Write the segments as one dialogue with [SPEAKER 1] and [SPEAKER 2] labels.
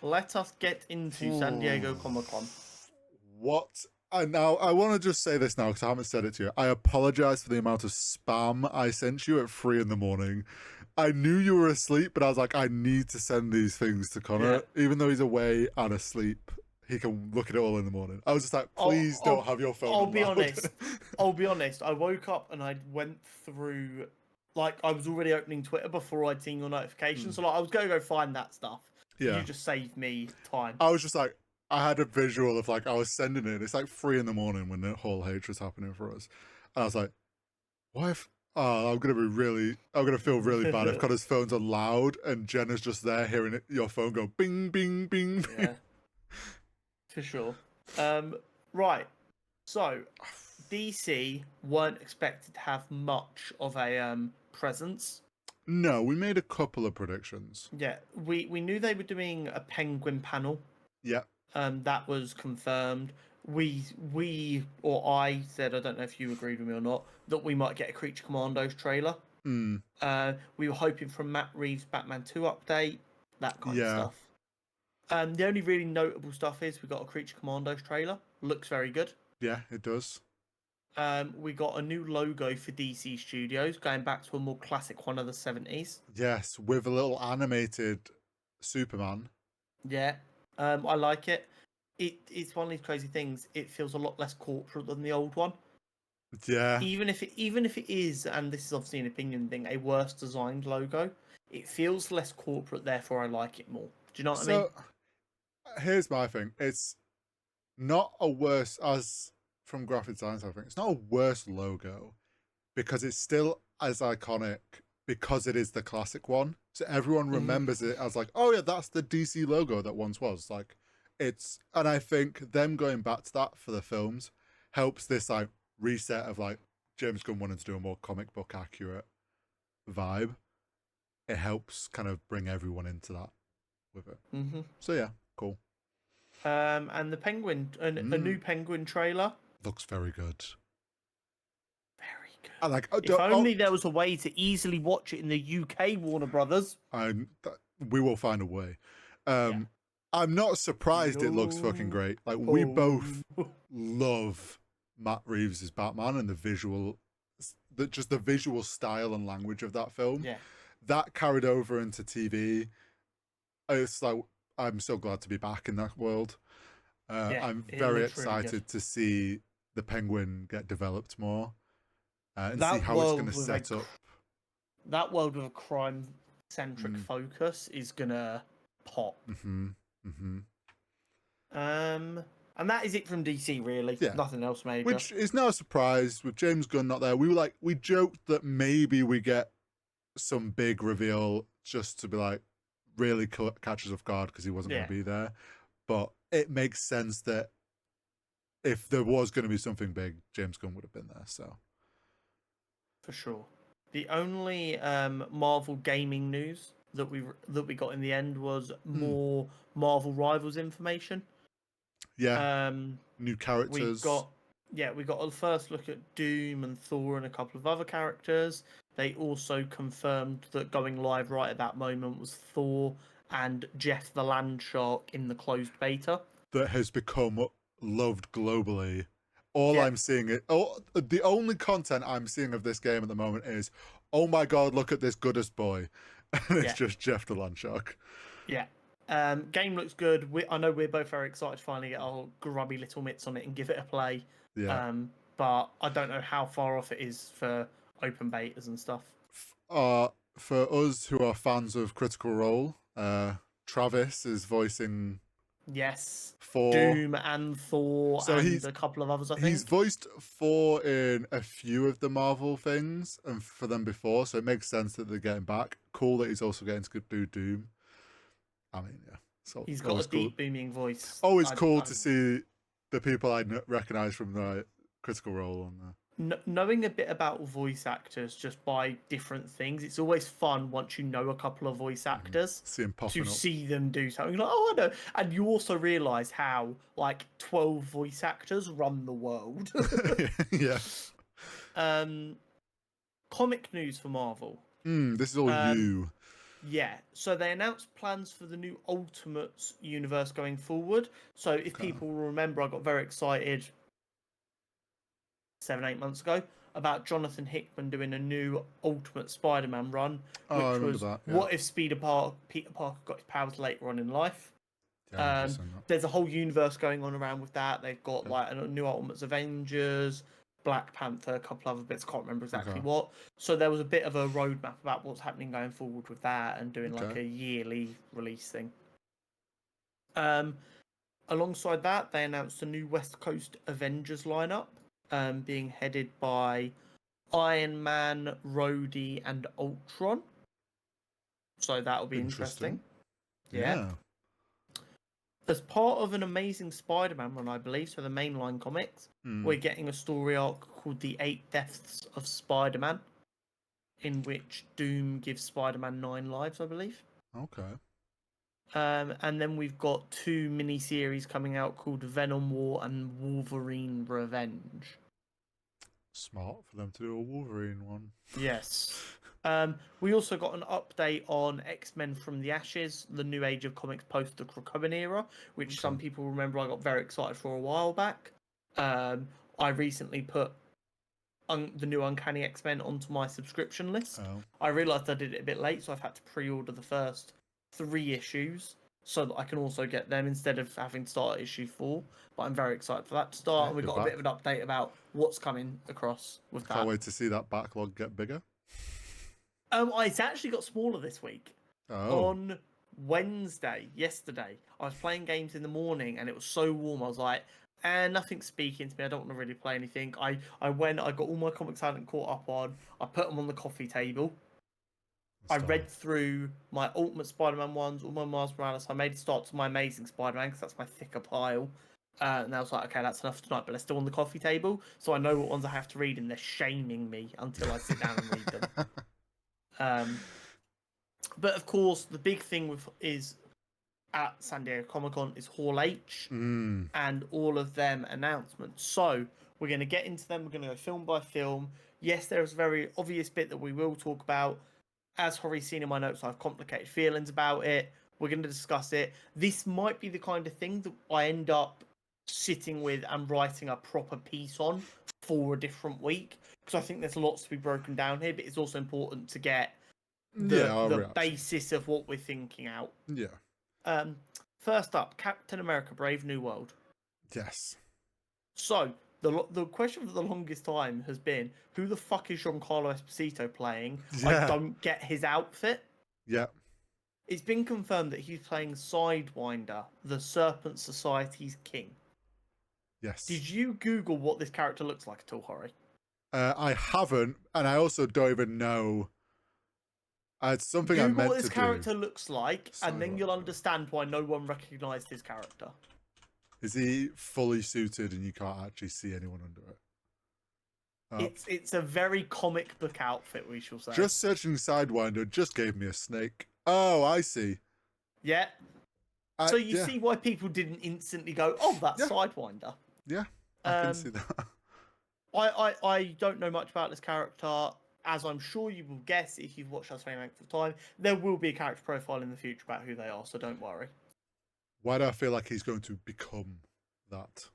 [SPEAKER 1] let us get into San Diego Comic-Con.
[SPEAKER 2] What? Now, I want to just say this now because I haven't said it to you. I apologize for the amount of spam I sent you at 3 a.m. I knew you were asleep, but I was like, I need to send these things to Connor. Even though he's away and asleep, he can look at it all in the morning. I was just like, please don't have your phone
[SPEAKER 1] I'll be
[SPEAKER 2] loud.
[SPEAKER 1] honest. I'll be honest. I woke up and I went through, like, I was already opening Twitter before I'd seen your notification. So, like, I was going to go find that stuff.
[SPEAKER 2] Yeah.
[SPEAKER 1] You just saved me time.
[SPEAKER 2] I was just like, I had a visual of, like, I was sending it. It's like 3 a.m. when the whole H was happening for us. And I was like, what if... Oh, I'm gonna feel really bad if Connor's phone's on loud and Jenna's just there hearing your phone go bing, bing, bing, bing.
[SPEAKER 1] Yeah, for sure. Right. So, DC weren't expected to have much of a presence.
[SPEAKER 2] No, we made a couple of predictions.
[SPEAKER 1] Yeah, we knew they were doing a Penguin panel.
[SPEAKER 2] Yeah.
[SPEAKER 1] That was confirmed. We or I said, I don't know if you agreed with me or not, that we might get a Creature Commandos trailer. We were hoping for a Matt Reeves Batman 2 update, that kind of stuff. The only really notable stuff is we got a Creature Commandos trailer. Looks very good.
[SPEAKER 2] Yeah, it does.
[SPEAKER 1] We got a new logo for DC Studios, going back to a more classic one of the 70s.
[SPEAKER 2] Yes, with a little animated Superman.
[SPEAKER 1] Yeah, I like it. It's one of these crazy things. It feels a lot less corporate than the old one.
[SPEAKER 2] Yeah.
[SPEAKER 1] Even if it is, and this is obviously an opinion thing, a worse designed logo, it feels less corporate. Therefore, I like it more. Do you know what I mean?
[SPEAKER 2] Here's my thing. It's not a worse, as from graphic design, I think it's not a worse logo because it's still as iconic because it is the classic one. So everyone remembers it as like, oh yeah, that's the DC logo that once was. Like, and I think them going back to that for the films helps this like reset of like James Gunn wanting to do a more comic book accurate vibe. It helps kind of bring everyone into that with it. So yeah, cool.
[SPEAKER 1] And the Penguin, a new Penguin trailer
[SPEAKER 2] looks very good.
[SPEAKER 1] Very good.
[SPEAKER 2] I like.
[SPEAKER 1] If only there was a way to easily watch it in the UK, Warner Brothers.
[SPEAKER 2] We will find a way. I'm not surprised it looks fucking great. Like, we both love Matt Reeves' Batman and the visual style and language of that film.
[SPEAKER 1] Yeah.
[SPEAKER 2] That carried over into TV. It's like, I'm so glad to be back in that world. I'm very excited to see the Penguin get developed more and see how it's going to set up.
[SPEAKER 1] That world with a crime-centric focus is going to pop. And that is it from DC, really. Yeah. Nothing else major.
[SPEAKER 2] Which is no surprise with James Gunn not there. We joked that maybe we get some big reveal just to be like, really catch us off guard because he wasn't going to be there. But it makes sense that if there was going to be something big, James Gunn would have been there. So,
[SPEAKER 1] for sure. The only Marvel gaming news that we got in the end was more Marvel Rivals information.
[SPEAKER 2] Yeah. New characters.
[SPEAKER 1] We got a first look at Doom and Thor and a couple of other characters. They also confirmed that going live right at that moment was Thor and Jeff the Land Shark in the closed beta. That
[SPEAKER 2] has become loved globally. I'm seeing the only content I'm seeing of this game at the moment is, oh my god, look at this goodest boy. And it's just Jeff the Land Shark.
[SPEAKER 1] Yeah. Game looks good. I know we're both very excited to finally get our grubby little mitts on it and give it a play.
[SPEAKER 2] Yeah.
[SPEAKER 1] But I don't know how far off it is for open betas and stuff.
[SPEAKER 2] For us who are fans of Critical Role, Travis is voicing Thor,
[SPEAKER 1] Doom and Thor, and a couple of others, I think.
[SPEAKER 2] He's voiced Thor in a few of the Marvel things and for them before, so it makes sense that they're getting back. Cool that he's also getting to do Doom. I mean, yeah. So
[SPEAKER 1] he's got a deep booming voice.
[SPEAKER 2] Always cool to see the people I recognise from the Critical Role on there.
[SPEAKER 1] Knowing a bit about voice actors just by different things, it's always fun once you know a couple of voice actors to see them do something. Like, oh, I know. And you also realise how, like, 12 voice actors run the world.
[SPEAKER 2] Yeah.
[SPEAKER 1] Comic news for Marvel.
[SPEAKER 2] This is all you.
[SPEAKER 1] Yeah, so they announced plans for the new Ultimates universe going forward. So if people remember, I got very excited 7, 8 months ago about Jonathan Hickman doing a new Ultimate Spider-Man run,
[SPEAKER 2] I
[SPEAKER 1] which
[SPEAKER 2] remember
[SPEAKER 1] was
[SPEAKER 2] that, yeah.
[SPEAKER 1] what if Peter Parker got his powers later on in life.
[SPEAKER 2] Yeah,
[SPEAKER 1] There's a whole universe going on around with that. They've got like a new Ultimates Avengers, Black Panther, a couple other bits. Can't remember exactly what. So there was a bit of a roadmap about what's happening going forward with that and doing like a yearly release thing. Alongside that, they announced a new West Coast Avengers lineup, being headed by Iron Man, Rhodey, and Ultron. So that'll be interesting. Yeah. As part of an Amazing Spider-Man run, I believe, so the mainline comics, we're getting a story arc called The 8 Deaths of Spider-Man, in which Doom gives Spider-Man 9 lives, I believe.
[SPEAKER 2] Okay.
[SPEAKER 1] And then we've got 2 mini-series coming out called Venom War and Wolverine Revenge.
[SPEAKER 2] Smart for them to do a Wolverine one.
[SPEAKER 1] Yes. We also got an update on X-Men from the Ashes, the new Age of Comics post the Krakoan era, which some people remember I got very excited for a while back. I recently put the new Uncanny X-Men onto my subscription list. I realised I did it a bit late, so I've had to pre-order the first 3 issues so that I can also get them instead of having to start at issue 4. But I'm very excited for that to start, and we've got a bit of an update about what's coming across with that.
[SPEAKER 2] Can't wait to see that backlog get bigger.
[SPEAKER 1] It's actually got smaller this week. On Wednesday, yesterday, I was playing games in the morning and it was so warm. I was like, nothing's speaking to me. I don't want to really play anything. I got all my comics I hadn't caught up on. I put them on the coffee table. I read through my Ultimate Spider-Man ones, all my Miles Morales. I made a start to my Amazing Spider-Man because that's my thicker pile. And I was like, okay, that's enough tonight, but they're still on the coffee table. So I know what ones I have to read and they're shaming me until I sit down and read them. But of course, the big thing is at San Diego Comic-Con is Hall H and all of them announcements. So we're going to get into them. We're going to go film by film. Yes, there's a very obvious bit that we will talk about. As Hori's seen in my notes, I have complicated feelings about it. We're going to discuss it. This might be the kind of thing that I end up sitting with and writing a proper piece on for a different week, because I think there's lots to be broken down here, but it's also important to get the basis of what we're thinking out.
[SPEAKER 2] Yeah.
[SPEAKER 1] First up, Captain America: Brave New World.
[SPEAKER 2] Yes.
[SPEAKER 1] So the question for the longest time has been, who the fuck is Giancarlo Esposito playing? I don't get his outfit.
[SPEAKER 2] Yeah.
[SPEAKER 1] It's been confirmed that he's playing Sidewinder, the Serpent Society's king.
[SPEAKER 2] Yes.
[SPEAKER 1] Did you Google what this character looks like at all, Hori?
[SPEAKER 2] I haven't, and I also don't even know. It's something I meant to do.
[SPEAKER 1] Google what this character looks like, and then you'll understand why no one recognised his character.
[SPEAKER 2] Is he fully suited and you can't actually see anyone under it?
[SPEAKER 1] It's a very comic book outfit, we shall say.
[SPEAKER 2] Just searching Sidewinder just gave me a snake. Oh, I see.
[SPEAKER 1] Yeah. So you see why people didn't instantly go, oh, that's Sidewinder.
[SPEAKER 2] Yeah, I can see that.
[SPEAKER 1] I don't know much about this character. As I'm sure you will guess if you've watched us for any length of time, there will be a character profile in the future about who they are, so don't worry.
[SPEAKER 2] Why do I feel like he's going to become that?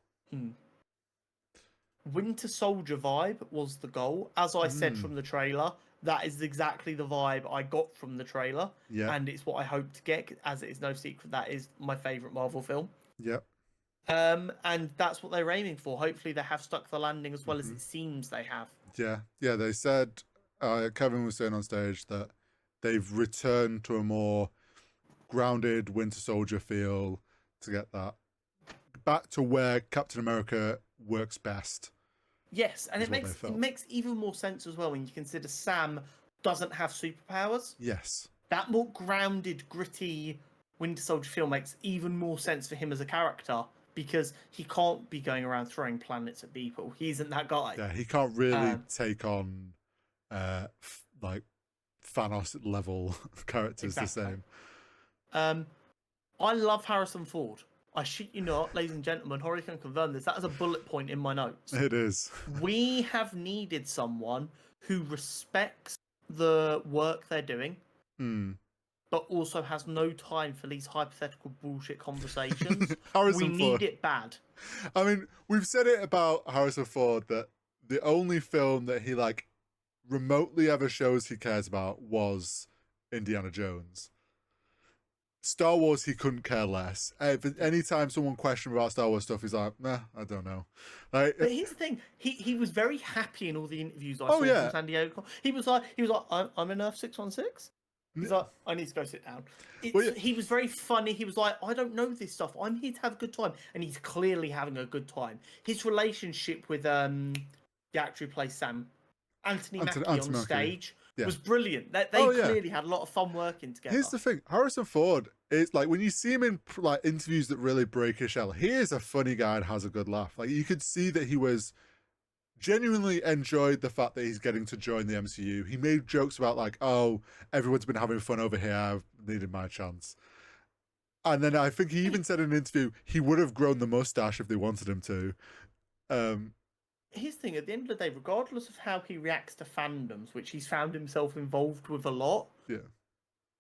[SPEAKER 1] Winter Soldier vibe was the goal. As I said from the trailer, that is exactly the vibe I got from the trailer.
[SPEAKER 2] Yeah.
[SPEAKER 1] And it's what I hope to get, as it is no secret that is my favourite Marvel film.
[SPEAKER 2] Yep.
[SPEAKER 1] And that's what they're aiming for. Hopefully they have stuck the landing as well as it seems they have.
[SPEAKER 2] Yeah. Yeah, they said, Kevin was saying on stage that they've returned to a more grounded Winter Soldier feel to get that back to where Captain America works best.
[SPEAKER 1] Yes, and it makes even more sense as well when you consider Sam doesn't have superpowers.
[SPEAKER 2] Yes.
[SPEAKER 1] That more grounded, gritty Winter Soldier feel makes even more sense for him as a character, because he can't be going around throwing planets at people. He isn't that guy.
[SPEAKER 2] Yeah, he can't really take on like Thanos level characters the same.
[SPEAKER 1] I love Harrison Ford. I shit you not, ladies and gentlemen, Hori can confirm this. That is a bullet point in my notes.
[SPEAKER 2] It is.
[SPEAKER 1] We have needed someone who respects the work they're doing, but also has no time for these hypothetical bullshit conversations. We
[SPEAKER 2] Harrison
[SPEAKER 1] need
[SPEAKER 2] Ford.
[SPEAKER 1] it bad.
[SPEAKER 2] I mean, we've said it about Harrison Ford that the only film that he like remotely ever shows he cares about was Indiana Jones. Star Wars, he couldn't care less. Anytime someone questioned about Star Wars stuff, he's like, nah, I don't know. Like,
[SPEAKER 1] But here's the thing: he was very happy in all the interviews I
[SPEAKER 2] Oh,
[SPEAKER 1] saw
[SPEAKER 2] yeah.
[SPEAKER 1] from San Diego. He was like, I'm in Earth 616. He's like, I need to go sit down.
[SPEAKER 2] Well, yeah.
[SPEAKER 1] He was very funny. He was like, I don't know this stuff. I'm here to have a good time, and he's clearly having a good time. His relationship with the actor who plays Sam, Anthony Mackie on stage was brilliant. They clearly had a lot of fun working together.
[SPEAKER 2] Here's the thing: Harrison Ford is like, when you see him in like interviews that really break his shell, he is a funny guy and has a good laugh. Like, you could see that he was genuinely enjoyed the fact that he's getting to join the MCU. He made jokes about like, oh, everyone's been having fun over here, I've needed my chance. And then I think he even said in an interview he would have grown the mustache if they wanted him to.
[SPEAKER 1] His thing, at the end of the day, regardless of how he reacts to fandoms, which he's found himself involved with a lot,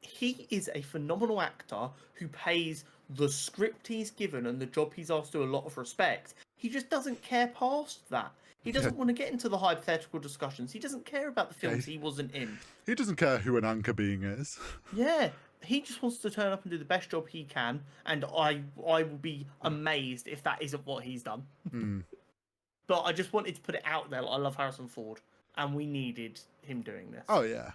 [SPEAKER 1] he is a phenomenal actor who pays the script he's given and the job he's asked to a lot of respect. He just doesn't care past that. He doesn't want to get into the hypothetical discussions. He doesn't care about the films he wasn't in.
[SPEAKER 2] He doesn't care who an anchor being is.
[SPEAKER 1] Yeah, he just wants to turn up and do the best job he can, and I will be amazed if that isn't what he's done. But I just wanted to put it out there. I love Harrison Ford, and we needed him doing this.
[SPEAKER 2] Oh yeah.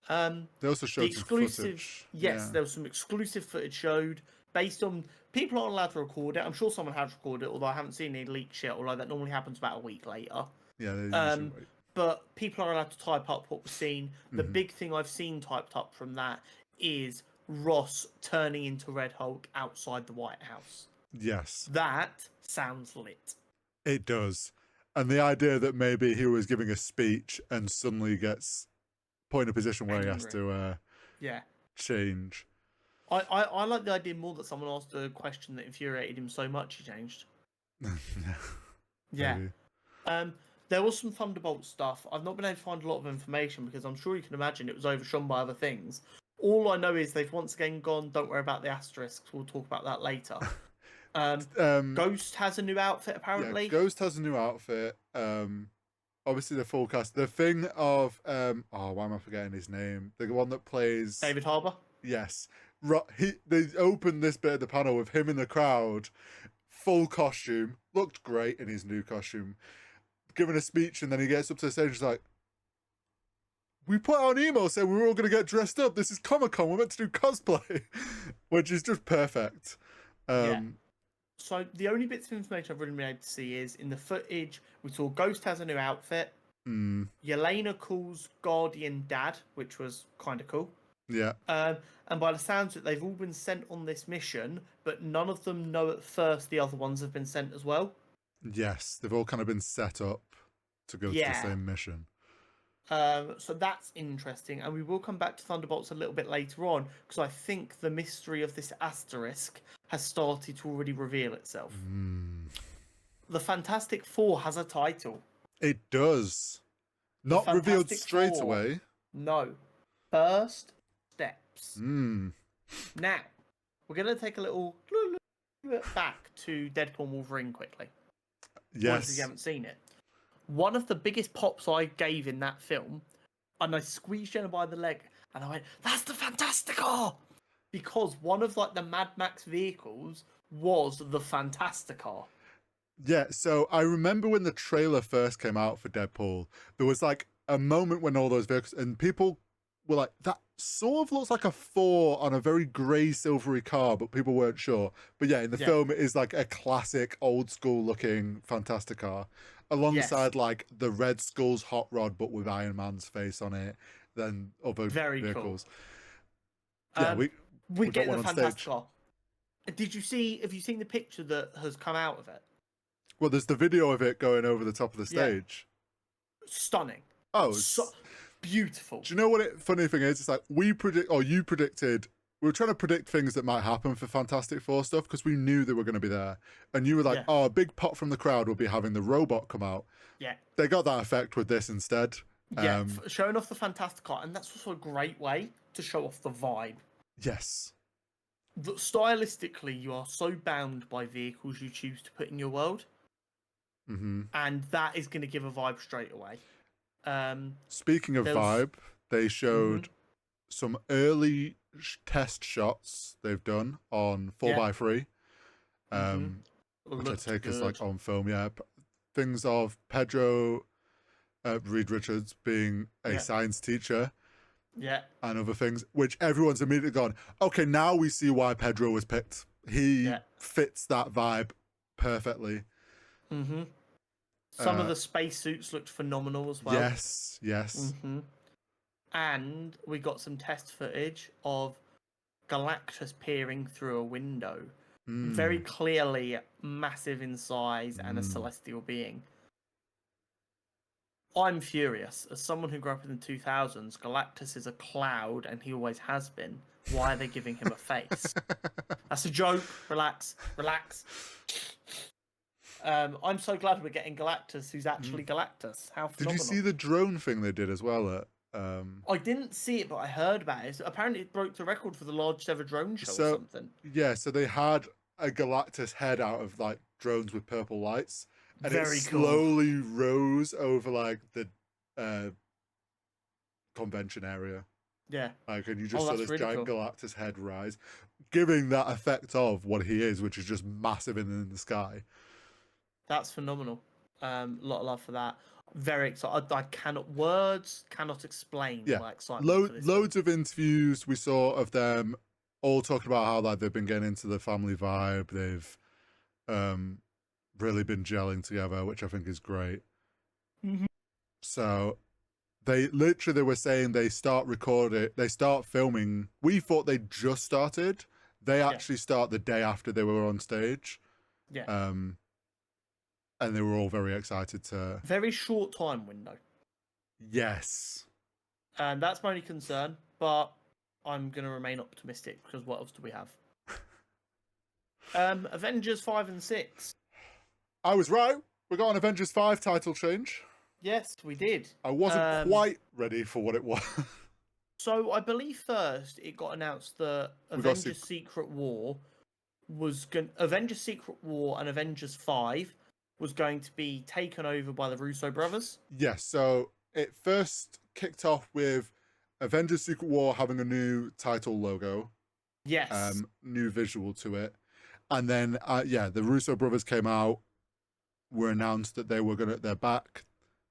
[SPEAKER 2] They also showed some footage.
[SPEAKER 1] Yes, there was some exclusive footage showed based on. People aren't allowed to record it. I'm sure someone has recorded it, although I haven't seen any leaked yet. Although that normally happens about a week later.
[SPEAKER 2] Yeah, they usually wait.
[SPEAKER 1] But people are allowed to type up what was seen. The big thing I've seen typed up from that is Ross turning into Red Hulk outside the White House.
[SPEAKER 2] Yes.
[SPEAKER 1] That sounds lit.
[SPEAKER 2] It does. And the idea that maybe he was giving a speech and suddenly gets put in a position where he has to change.
[SPEAKER 1] I like the idea more that someone asked a question that infuriated him so much he changed. Yeah. There was some Thunderbolt stuff. I've not been able to find a lot of information because I'm sure you can imagine it was overshone by other things. All I know is they've once again gone, don't worry about the asterisks, we'll talk about that later. Ghost has a new outfit apparently.
[SPEAKER 2] Yeah, Ghost has a new outfit. Obviously the full cast. The thing of why am I forgetting his name? The one that plays
[SPEAKER 1] David Harbour?
[SPEAKER 2] Yes. They opened this bit of the panel with him in the crowd, full costume, looked great in his new costume, giving a speech, and then he gets up to the stage and is like, we put out an email saying we were all going to get dressed up. This is Comic-Con. We're meant to do cosplay, which is just perfect.
[SPEAKER 1] So the only bits of information I've really been able to see is in the footage, we saw Ghost has a new outfit. Yelena calls Guardian Dad, which was kind of cool.
[SPEAKER 2] Yeah.
[SPEAKER 1] And by the sounds of it, they've all been sent on this mission, but none of them know at first the other ones have been sent as well.
[SPEAKER 2] Yes, they've all kind of been set up to go to the same mission.
[SPEAKER 1] So that's interesting, and we will come back to Thunderbolts a little bit later on, because I think the mystery of this asterisk has started to already reveal itself. The Fantastic Four has a title.
[SPEAKER 2] It does. Not revealed straight away.
[SPEAKER 1] No. First Steps. Now, we're going to take a little back to Deadpool and Wolverine quickly.
[SPEAKER 2] Yes.
[SPEAKER 1] If you haven't seen it. One of the biggest pops I gave in that film, and I squeezed Jenna by the leg, and I went, that's the Fantasticar! Because one of like the Mad Max vehicles was the Fantasticar.
[SPEAKER 2] Yeah, so I remember when the trailer first came out for Deadpool, there was like a moment when all those vehicles, and people were like, that sort of looks like a 4 on a very grey silvery car, but people weren't sure. But yeah, in the film it is like a classic old school looking Fantasticar. Alongside like the Red Skull's hot rod, but with Iron Man's face on it, then other vehicles.
[SPEAKER 1] Cool.
[SPEAKER 2] Yeah,
[SPEAKER 1] we get the Fantasticar. Have you seen the picture that has come out of it?
[SPEAKER 2] Well, there's the video of it going over the top of the stage.
[SPEAKER 1] Stunning.
[SPEAKER 2] Oh,
[SPEAKER 1] beautiful.
[SPEAKER 2] Do you know what funny thing is? It's like you predicted. We were trying to predict things that might happen for Fantastic Four stuff because we knew they were going to be there. And you were like, a big pop from the crowd will be having the robot come out.
[SPEAKER 1] Yeah.
[SPEAKER 2] They got that effect with this instead.
[SPEAKER 1] Yeah, showing off the Fantasticar. And that's also a great way to show off the vibe.
[SPEAKER 2] Yes.
[SPEAKER 1] Stylistically, you are so bound by vehicles you choose to put in your world, and that is going to give a vibe straight away.
[SPEAKER 2] Speaking of vibe, they showed some early test shots they've done on 4x3, which I take as like on film. Yeah, things of Pedro, Reed Richards being a science teacher.
[SPEAKER 1] Yeah.
[SPEAKER 2] And other things, which everyone's immediately gone, okay, now we see why Pedro was picked. He fits that vibe perfectly.
[SPEAKER 1] Some of the spacesuits looked phenomenal as well.
[SPEAKER 2] Yes, yes.
[SPEAKER 1] And we got some test footage of Galactus peering through a window. Very clearly massive in size and a celestial being. I'm furious. As someone who grew up in the 2000s, Galactus is a cloud and he always has been. Why are they giving him a face? That's a joke. Relax. Relax. I'm so glad we're getting Galactus who's actually Galactus. How phenomenal.
[SPEAKER 2] Did you see the drone thing they did as well?
[SPEAKER 1] I didn't see it, but I heard about it. Apparently it broke the record for the largest ever drone show or something.
[SPEAKER 2] Yeah, so they had a Galactus head out of like drones with purple lights. And
[SPEAKER 1] Very
[SPEAKER 2] it slowly rose over like the convention area.
[SPEAKER 1] Yeah.
[SPEAKER 2] Like, and you just saw this really giant Galactus head rise, giving that effect of what he is, which is just massive in the sky.
[SPEAKER 1] That's phenomenal. A lot of love for that. Very excited. I cannot explain my excitement for this
[SPEAKER 2] loads of interviews we saw of them all talking about how like they've been getting into the family vibe. They've really been gelling together, which I think is great. So they were saying they start filming. We thought they just started. They actually start the day after they were on stage.
[SPEAKER 1] Yeah.
[SPEAKER 2] And they were all very excited to...
[SPEAKER 1] Very short time window.
[SPEAKER 2] Yes.
[SPEAKER 1] And that's my only concern, but I'm going to remain optimistic because what else do we have? Avengers 5 and 6.
[SPEAKER 2] I was right. We got an Avengers 5 title change.
[SPEAKER 1] Yes, we did.
[SPEAKER 2] I wasn't quite ready for what it was.
[SPEAKER 1] So I believe first it got announced that Avengers Secret War Avengers Secret War and Avengers 5 was going to be taken over by the Russo brothers.
[SPEAKER 2] Yes, so it first kicked off with Avengers Secret War having a new title logo.
[SPEAKER 1] Yes.
[SPEAKER 2] New visual to it. And then, the Russo brothers came out, were announced that they're back,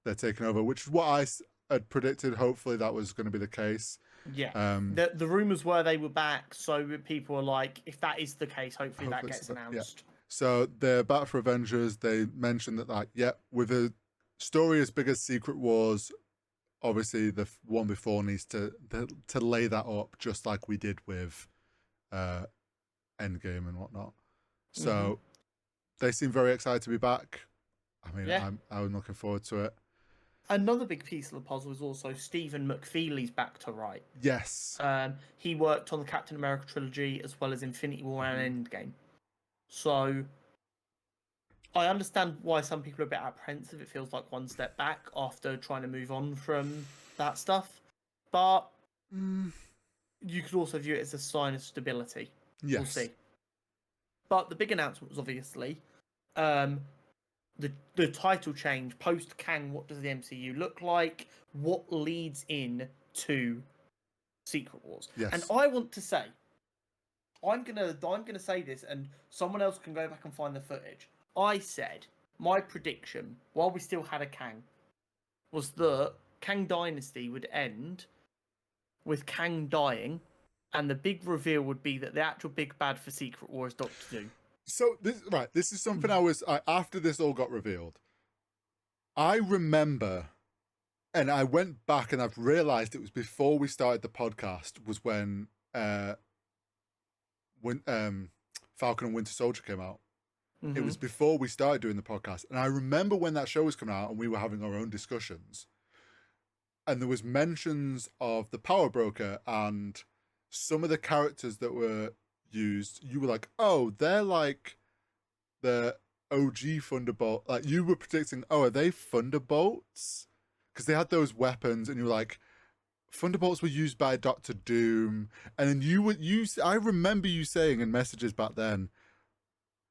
[SPEAKER 2] they're taking over, which is what I had predicted. Hopefully that was going to be the case.
[SPEAKER 1] Yeah. The rumors were they were back, so people are like, if that is the case, hopefully that gets announced.
[SPEAKER 2] Yeah. So they're back for Avengers. They mentioned that, with a story as big as Secret Wars, obviously the one before needs to lay that up, just like we did with Endgame and whatnot. So they seem very excited to be back. I mean, I'm looking forward to it.
[SPEAKER 1] Another big piece of the puzzle is also Stephen McFeely's back to write.
[SPEAKER 2] Yes.
[SPEAKER 1] He worked on the Captain America trilogy as well as Infinity War and Endgame. So I understand why some people are a bit apprehensive. It feels like one step back after trying to move on from that stuff. But you could also view it as a sign of stability.
[SPEAKER 2] Yes.
[SPEAKER 1] We'll see. But the big announcement was obviously the title change post Kang. What does the MCU look like? What leads in to Secret Wars?
[SPEAKER 2] Yes.
[SPEAKER 1] And I want to say, I'm gonna say this, and someone else can go back and find the footage. I said my prediction while we still had a Kang was that Kang Dynasty would end with Kang dying, and the big reveal would be that the actual big bad for Secret War is Doctor Doom.
[SPEAKER 2] So this is something after this all got revealed, I remember, and I went back and I've realized it was before we started the podcast, was when Falcon and Winter Soldier came out. It was before we started doing the podcast, and I remember when that show was coming out and we were having our own discussions, and there was mentions of the Power Broker and some of the characters that were used. You were like, oh, they're like the OG Thunderbolt. Like, you were predicting, oh, are they Thunderbolts? Because they had those weapons, and you were like, Thunderbolts were used by Doctor Doom, and then I remember you saying in messages back then,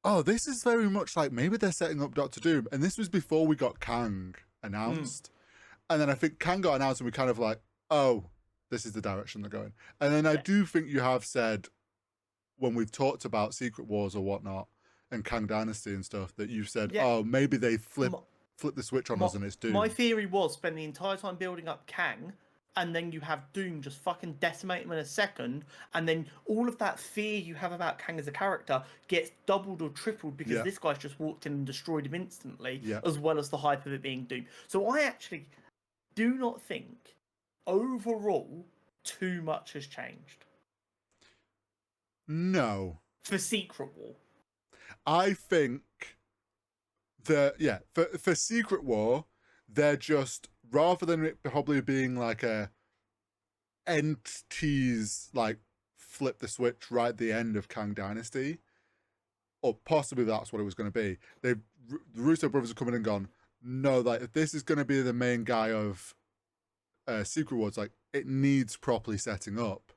[SPEAKER 2] oh, this is very much like maybe they're setting up Doctor Doom, and this was before we got Kang announced. And then I think Kang got announced, and we kind of like, oh, this is the direction they're going. And then I do think you have said, when we've talked about Secret Wars or whatnot, and Kang Dynasty and stuff, that you've said, oh, maybe they flip the switch on us and it's Doom.
[SPEAKER 1] My theory was spend the entire time building up Kang, and then you have Doom just fucking decimate him in a second, and then all of that fear you have about Kang as a character gets doubled or tripled because this guy's just walked in and destroyed him instantly, as well as the hype of it being Doom. So I actually do not think overall too much has changed.
[SPEAKER 2] No.
[SPEAKER 1] For Secret War.
[SPEAKER 2] I think that, for Secret War, they're just, rather than it probably being like a entities, like, flip the switch right at the end of Kang Dynasty, or possibly that's what it was going to be, the Russo brothers have come in and gone, no, like, if this is going to be the main guy of Secret Wars, like, it needs properly setting up.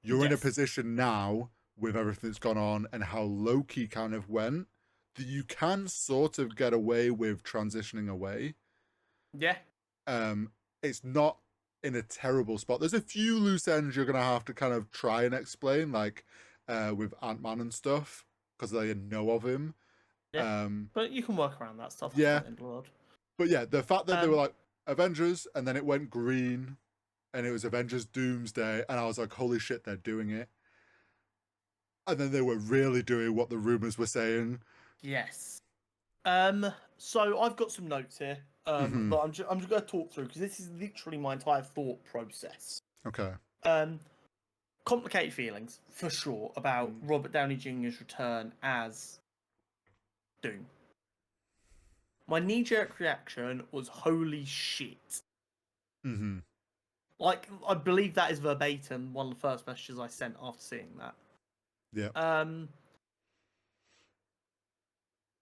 [SPEAKER 2] You're in a position now, with everything that's gone on and how Loki kind of went, that you can sort of get away with transitioning away.
[SPEAKER 1] Yeah.
[SPEAKER 2] It's not in a terrible spot. There's a few loose ends you're going to have to kind of try and explain, like with Ant-Man and stuff, because they know of him.
[SPEAKER 1] Yeah. But you can work around that stuff.
[SPEAKER 2] Yeah. But yeah, the fact that they were like Avengers and then it went green and it was Avengers Doomsday, and I was like, holy shit, they're doing it. And then they were really doing what the rumors were saying.
[SPEAKER 1] Yes. So I've got some notes here. But I'm just going to talk through because this is literally my entire thought process.
[SPEAKER 2] Okay.
[SPEAKER 1] Complicated feelings for sure about Robert Downey Jr.'s return as Doom. My knee-jerk reaction was holy shit. Like, I believe that is verbatim one of the first messages I sent after seeing that.
[SPEAKER 2] Yeah.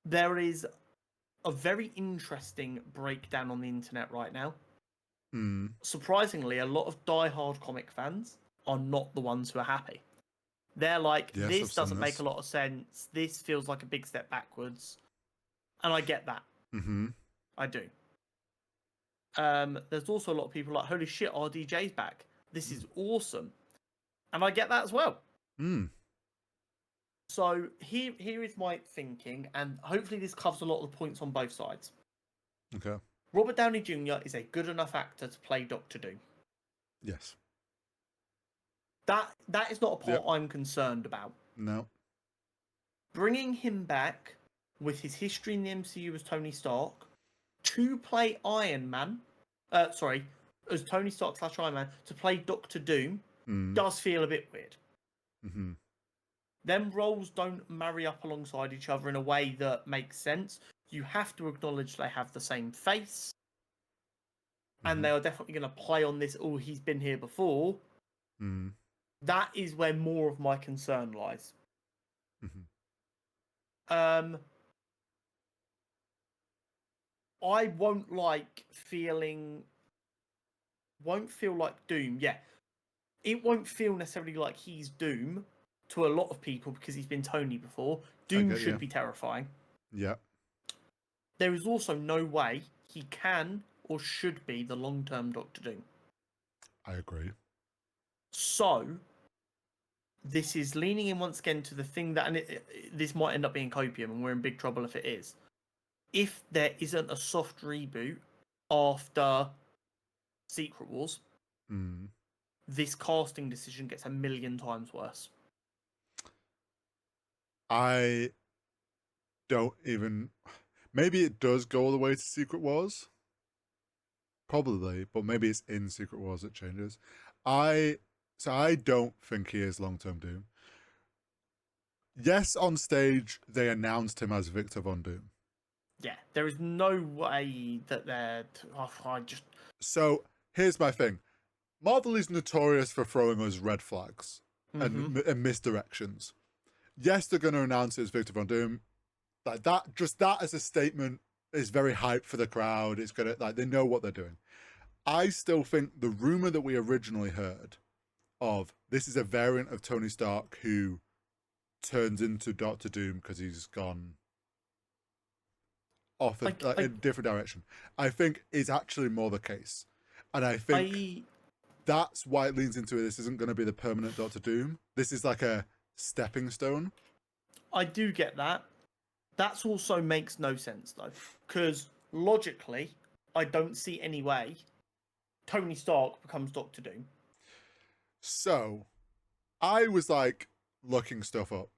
[SPEAKER 1] There is a very interesting breakdown on the internet right now. Surprisingly, a lot of die-hard comic fans are not the ones who are happy. They're like, this doesn't make a lot of sense. This feels like a big step backwards. And I get that. I do. There's also a lot of people like, holy shit, RDJ's back. This is awesome. And I get that as well. So here is my thinking, and hopefully this covers a lot of the points on both sides.
[SPEAKER 2] Okay.
[SPEAKER 1] Robert Downey Jr. is a good enough actor to play Doctor Doom.
[SPEAKER 2] Yes.
[SPEAKER 1] That is not a part I'm concerned about.
[SPEAKER 2] No.
[SPEAKER 1] Bringing him back with his history in the MCU as Tony Stark to play Iron Man, as Tony Stark / Iron Man, to play Doctor Doom does feel a bit weird. Them roles don't marry up alongside each other in a way that makes sense. You have to acknowledge they have the same face. And they are definitely going to play on this, oh, he's been here before. That is where more of my concern lies. I won't feel like Doom. Yeah. It won't feel necessarily like he's Doom to a lot of people because he's been Tony before. Doom should be terrifying.
[SPEAKER 2] Yeah.
[SPEAKER 1] There is also no way he can or should be the long-term Doctor Doom.
[SPEAKER 2] I agree.
[SPEAKER 1] So, this is leaning in once again to the thing that, and this might end up being copium, and we're in big trouble if it is. If there isn't a soft reboot after Secret Wars, this casting decision gets 1,000,000 times worse.
[SPEAKER 2] I don't even... Maybe it does go all the way to Secret Wars. Probably, but maybe it's in Secret Wars it changes. So I don't think he is long-term Doom. Yes, on stage, they announced him as Victor Von Doom.
[SPEAKER 1] Yeah, there is no way that they're...
[SPEAKER 2] So, here's my thing. Marvel is notorious for throwing us red flags and misdirections. Yes, they're going to announce it as Victor Von Doom. Like that, just that as a statement is very hype for the crowd. It's gonna, like, they know what they're doing. I still think the rumor that we originally heard of this is a variant of Tony Stark who turns into Doctor Doom because he's gone off in a different direction, I think is actually more the case. And I think that's why it leans into it. This isn't going to be the permanent Doctor Doom. This is like a stepping stone.
[SPEAKER 1] I do get that. That also makes no sense, though. Because logically, I don't see any way Tony Stark becomes Doctor Doom.
[SPEAKER 2] So, I was like looking stuff up.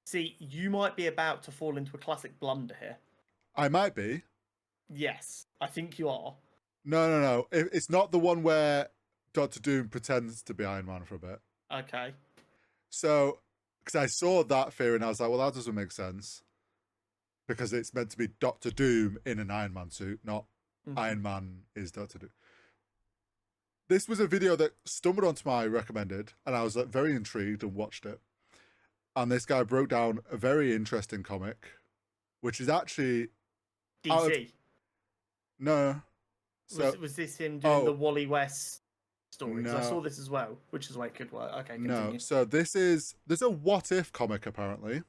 [SPEAKER 1] See, you might be about to fall into a classic blunder here.
[SPEAKER 2] I might be.
[SPEAKER 1] Yes, I think you are.
[SPEAKER 2] No. It's not the one where Doctor Doom pretends to be Iron Man for a bit.
[SPEAKER 1] Okay.
[SPEAKER 2] So, because I saw that theory and I was like, well, that doesn't make sense. Because it's meant to be Doctor Doom in an Iron Man suit, not Iron Man is Doctor Doom. This was a video that stumbled onto my recommended, and I was like very intrigued and watched it. And this guy broke down a very interesting comic, which is actually
[SPEAKER 1] DC.
[SPEAKER 2] No. So,
[SPEAKER 1] was this him doing the Wally West story?
[SPEAKER 2] No.
[SPEAKER 1] I saw this as well, which is why it could work. Okay, continue.
[SPEAKER 2] No. So there's a what if comic apparently,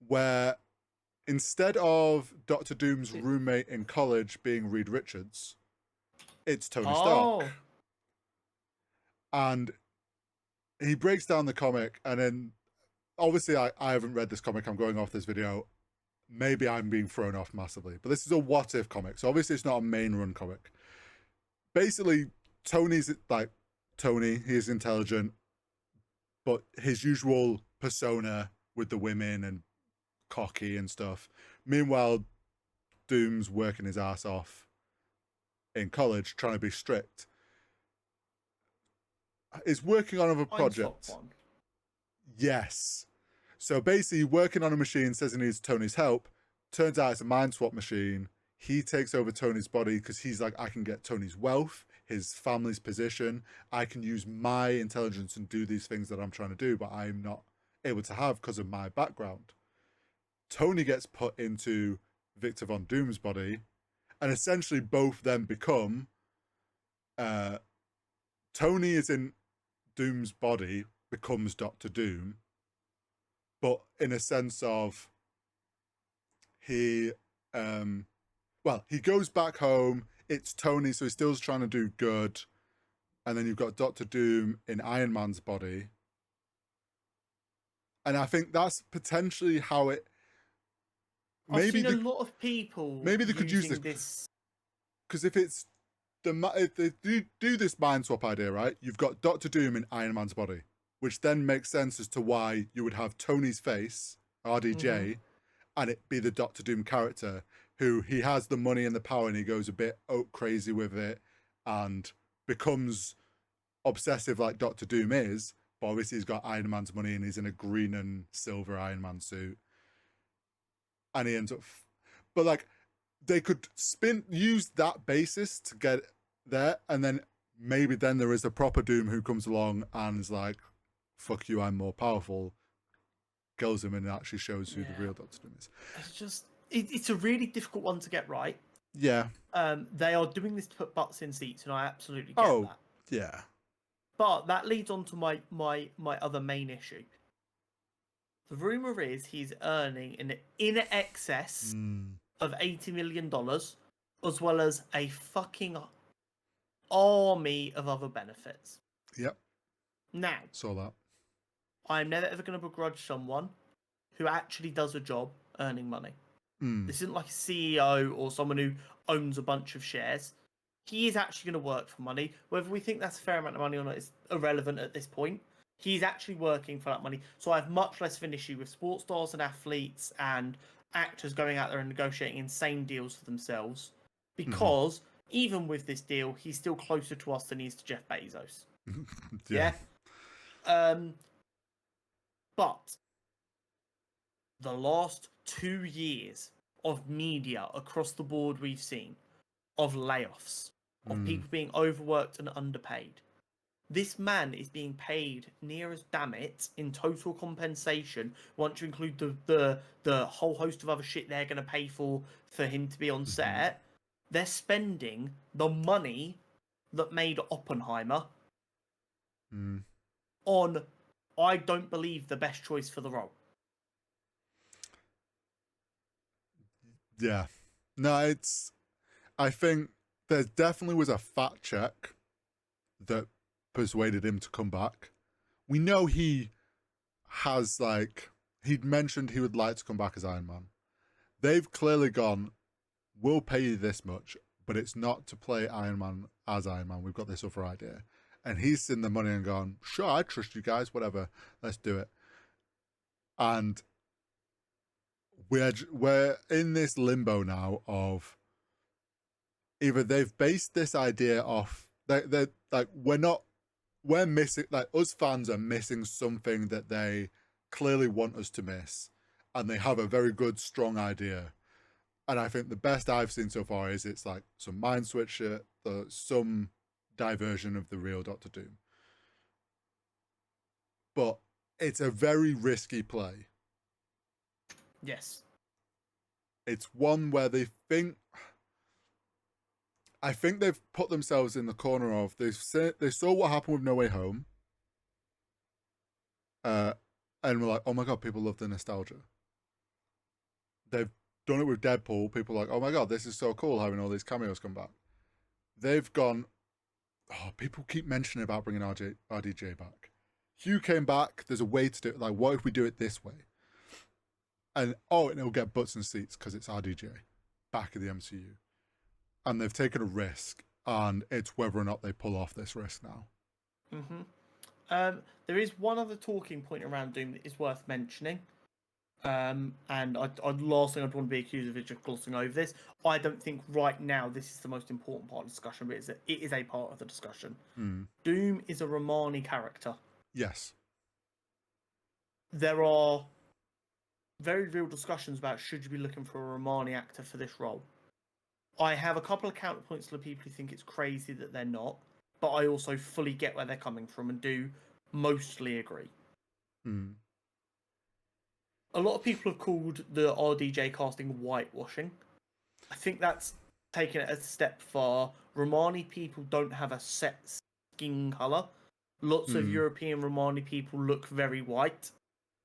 [SPEAKER 2] where instead of Doctor Doom's roommate in college being Reed Richards, it's Tony Stark. And he breaks down the comic, and then obviously I haven't read this comic, I'm going off this video. Maybe I'm being thrown off massively, but this is a what if comic, so obviously it's not a main run comic. Basically, Tony's like Tony, he is intelligent, but his usual persona with the women and cocky and stuff. Meanwhile, Doom's working his ass off in college, trying to be strict. Is working on a project. Yes. So basically, working on a machine, says he needs Tony's help. Turns out it's a mind swap machine. He takes over Tony's body because he's like, I can get Tony's wealth, his family's position. I can use my intelligence and do these things that I'm trying to do, but I'm not able to have because of my background. Tony gets put into Victor Von Doom's body, and essentially both then become Tony is in Doom's body, becomes Doctor Doom, but in a sense of he goes back home, it's Tony, so he's still trying to do good, and then you've got Doctor Doom in Iron Man's body. And I think that's potentially how it
[SPEAKER 1] I've seen a lot of people
[SPEAKER 2] maybe they could use this because if they do this mind swap idea, right, you've got Doctor Doom in Iron Man's body, which then makes sense as to why you would have Tony's face, RDJ, and it be the Doctor Doom character who he has the money and the power and he goes a bit crazy with it and becomes obsessive like Doctor Doom is, but obviously he's got Iron Man's money and he's in a green and silver Iron Man suit. And he ends up... But like, they could use that basis to get there, and then maybe then there is a proper Doom who comes along and is like, fuck you, I'm more powerful, kills him and actually shows who the real Doctor Doom is.
[SPEAKER 1] It's just... It's a really difficult one to get right.
[SPEAKER 2] Yeah.
[SPEAKER 1] They are doing this to put butts in seats, and I absolutely get that.
[SPEAKER 2] Yeah.
[SPEAKER 1] But that leads on to my other main issue. The rumor is he's earning in excess of $80 million, as well as a fucking army of other benefits.
[SPEAKER 2] Yep.
[SPEAKER 1] Now,
[SPEAKER 2] saw that.
[SPEAKER 1] I'm never ever going to begrudge someone who actually does a job earning money. This isn't like a CEO or someone who owns a bunch of shares. He is actually going to work for money. Whether we think that's a fair amount of money or not is irrelevant at this point. He's actually working for that money. So I have much less of an issue with sports stars and athletes and actors going out there and negotiating insane deals for themselves. Because even with this deal, he's still closer to us than he is to Jeff Bezos. Yeah. But the last 2 years of media across the board we've seen, of layoffs, of people being overworked and underpaid. This man is being paid near as damn it in total compensation once you include the whole host of other shit they're going to pay for him to be on set they're spending the money that made Oppenheimer on, I don't believe, the best choice for the role.
[SPEAKER 2] Yeah. No, I think there definitely was a fat check that persuaded him to come back. We know he has, like, he'd mentioned he would like to come back as Iron Man. They've clearly gone, we'll pay you this much, but it's not to play Iron Man as Iron Man. We've got this other idea. And he's seen the money and gone, sure, I trust you guys, whatever, let's do it. And we're in this limbo now of either they've based this idea off, they're like, we're missing, like, us fans are missing something that they clearly want us to miss, and they have a very good, strong idea. And I think the best I've seen so far is it's like some mind switch shit, some diversion of the real Doctor Doom. But it's a very risky play.
[SPEAKER 1] Yes.
[SPEAKER 2] It's one where I think they've put themselves in the corner of, they saw what happened with No Way Home. And we're like, oh my God, people love the nostalgia. They've done it with Deadpool. People are like, oh my God, this is so cool having all these cameos come back. They've gone, oh, people keep mentioning about bringing RDJ back. Hugh came back. There's a way to do it. Like, what if we do it this way? And it'll get butts and seats because it's RDJ back in the MCU. And they've taken a risk, and it's whether or not they pull off this risk now.
[SPEAKER 1] There is one other talking point around Doom that is worth mentioning. And last thing I'd want to be accused of is just glossing over this. I don't think right now this is the most important part of the discussion, but it is a part of the discussion. Doom is a Romani character.
[SPEAKER 2] Yes.
[SPEAKER 1] There are very real discussions about should you be looking for a Romani actor for this role. I have a couple of counterpoints to the people who think it's crazy that they're not, but I also fully get where they're coming from and do mostly agree. A lot of people have called the RDJ casting whitewashing. I think that's taken it a step far. Romani people don't have a set skin colour. Lots of European Romani people look very white.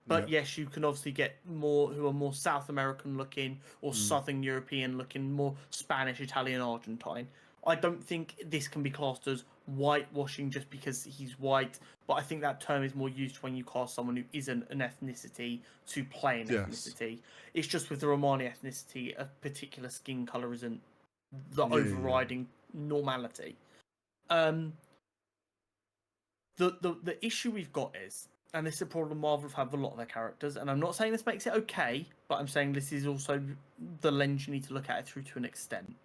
[SPEAKER 1] But yes, you can obviously get more who are more South American looking or Southern European looking, more Spanish, Italian, Argentine. I don't think this can be classed as whitewashing just because he's white, but I think that term is more used when you cast someone who isn't an ethnicity to play an ethnicity. It's just with the Romani ethnicity, a particular skin colour isn't the overriding normality. The issue we've got is, and this is a problem Marvel have with a lot of their characters, and I'm not saying this makes it okay, but I'm saying this is also the lens you need to look at it through to an extent.